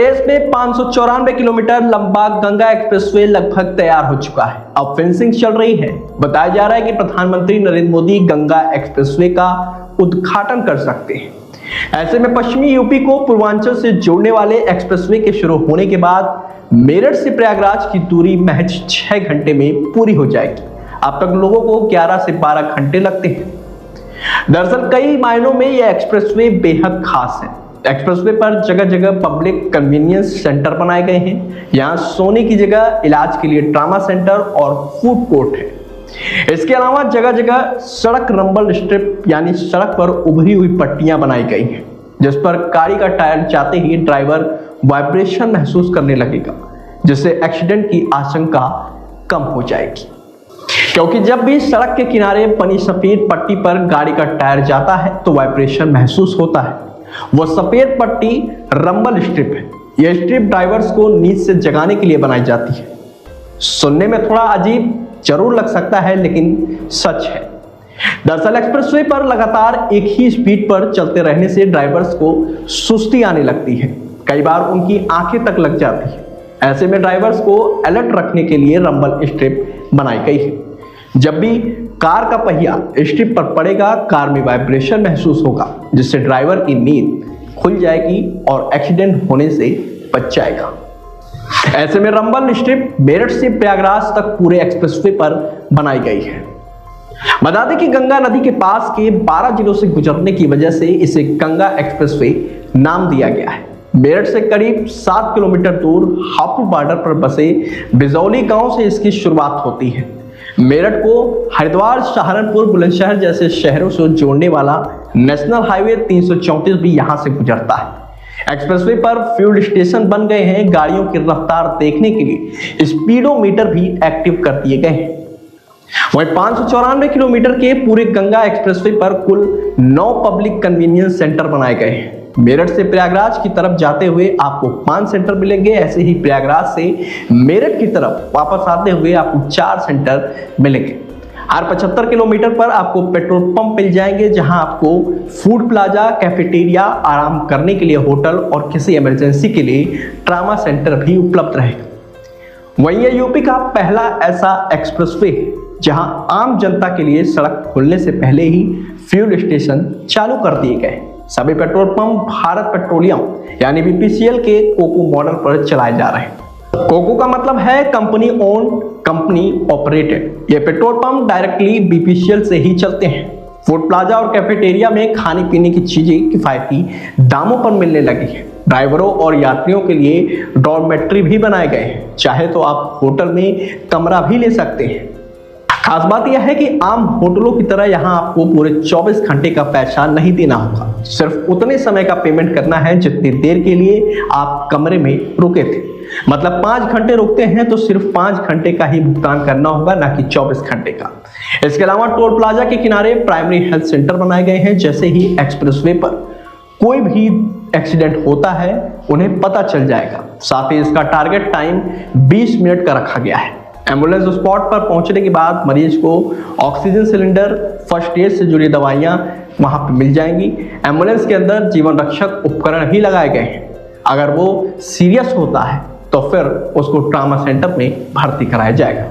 प्रदेश में 594 किलोमीटर लंबा गंगा एक्सप्रेसवे लगभग तैयार हो चुका है। अब फिनिशिंग चल रही है। बताया जा रहा है कि प्रधानमंत्री नरेंद्र मोदी गंगा एक्सप्रेसवे का उद्घाटन कर सकते हैं। ऐसे में पश्चिमी यूपी को पूर्वांचल से जोड़ने वाले एक्सप्रेसवे के शुरू होने के बाद मेरठ से प्रयागराज की दूरी महज 6 घंटे में पूरी हो जाएगी। अब तक लोगों को 11 से 12 घंटे लगते हैं। दरअसल कई मायनों में यह एक्सप्रेसवे बेहद खास है। एक्सप्रेसवे पर जगह जगह पब्लिक कन्वीनियंस सेंटर बनाए गए हैं। यहाँ सोने की जगह इलाज के लिए ट्रामा सेंटर और फूड कोर्ट है। इसके अलावा जगह जगह सड़क रंबल स्ट्रिप यानी सड़क पर उभरी हुई पट्टियां बनाई गई हैं, जिस पर गाड़ी का टायर जाते ही ड्राइवर वाइब्रेशन महसूस करने लगेगा, जिससे एक्सीडेंट की आशंका कम हो जाएगी। क्योंकि जब भी सड़क के किनारे बनी सफेद पट्टी पर गाड़ी का टायर जाता है तो वाइब्रेशन महसूस होता है। वो सफेद पट्टी रंबल स्ट्रिप है। यह स्ट्रिप ड्राइवर्स को नींद से जगाने के लिए बनाई जाती है। सुनने में थोड़ा अजीब जरूर लग सकता है, लेकिन सच है। दरअसल एक्सप्रेसवे पर लगातार एक ही स्पीड पर चलते रहने से ड्राइवर्स को सुस्ती आने लगती है। कई बार उनकी आंखें तक लग जाती है। ऐसे में ड्राइवर्स को अलर्ट रखने के लिए रंबल स्ट्रिप बनाई गई है। जब भी कार का पहिया स्ट्रिप पर पड़ेगा, कार में वाइब्रेशन महसूस होगा, जिससे ड्राइवर की नींद खुल जाएगी और एक्सीडेंट होने से बच जाएगा। ऐसे में रंबल स्ट्रिप मेरठ से प्रयागराज तक पूरे एक्सप्रेसवे पर बनाई गई है। बता दें कि गंगा नदी के पास के 12 जिलों से गुजरने की वजह से इसे गंगा एक्सप्रेसवे नाम दिया गया है। मेरठ से करीब 7 किलोमीटर दूर हापुड़ बॉर्डर पर बसे बिजौली गांव से इसकी शुरुआत होती है। मेरठ को हरिद्वार, सहारनपुर, बुलंदशहर जैसे शहरों से जोड़ने वाला नेशनल हाईवे 334 भी यहां से गुजरता है। एक्सप्रेसवे पर फ्यूल स्टेशन बन गए हैं। गाड़ियों की रफ्तार देखने के लिए स्पीडोमीटर भी एक्टिव कर दिए गए हैं। वहीं 594 किलोमीटर के पूरे गंगा एक्सप्रेसवे पर कुल 9 पब्लिक कन्वीनियंस सेंटर बनाए गए हैं। मेरठ से प्रयागराज की तरफ जाते हुए आपको 5 सेंटर मिलेंगे। ऐसे ही प्रयागराज से मेरठ की तरफ वापस आते हुए आपको 4 सेंटर मिलेंगे। हर 75 किलोमीटर पर आपको पेट्रोल पंप मिल जाएंगे, जहां आपको फूड प्लाजा, कैफेटेरिया, आराम करने के लिए होटल और किसी इमरजेंसी के लिए ट्रामा सेंटर भी उपलब्ध रहेगा। वहीं यह यूपी का पहला ऐसा एक्सप्रेसवे है जहां आम जनता के लिए सड़क खुलने से पहले ही फ्यूल स्टेशन चालू कर दिए गए। सभी पेट्रोल पंप भारत पेट्रोलियम यानी बीपीसीएल के कोको मॉडल पर चलाए जा रहे हैं। कोको का मतलब है कंपनी ओन, कंपनी ऑपरेटेड। ये पेट्रोल पंप डायरेक्टली बीपीसीएल से ही चलते हैं। फूड प्लाजा और कैफेटेरिया में खाने पीने की चीजें किफायती दामों पर मिलने लगी है। ड्राइवरों और यात्रियों के लिए डॉर्मेट्री भी बनाए गए हैं। चाहे तो आप होटल में कमरा भी ले सकते हैं। खास बात यह है कि आम होटलों की तरह यहाँ आपको पूरे 24 घंटे का पैसा नहीं देना होगा। सिर्फ उतने समय का पेमेंट करना है जितनी देर के लिए आप कमरे में रुके थे। मतलब 5 घंटे रुकते हैं तो सिर्फ 5 घंटे का ही भुगतान करना होगा, ना कि 24 घंटे का। इसके अलावा टोल प्लाजा के किनारे प्राइमरी हेल्थ सेंटर बनाए गए हैं। जैसे ही एक्सप्रेसवे पर कोई भी एक्सीडेंट होता है उन्हें पता चल जाएगा। साथ ही इसका टारगेट टाइम 20 मिनट का रखा गया है। एम्बुलेंस स्पॉट पर पहुंचने के बाद मरीज को ऑक्सीजन सिलेंडर, फर्स्ट एड से जुड़ी दवाइयां वहां पर मिल जाएंगी। एम्बुलेंस के अंदर जीवन रक्षक उपकरण भी लगाए गए हैं। अगर वो सीरियस होता है तो फिर उसको ट्रामा सेंटर में भर्ती कराया जाएगा।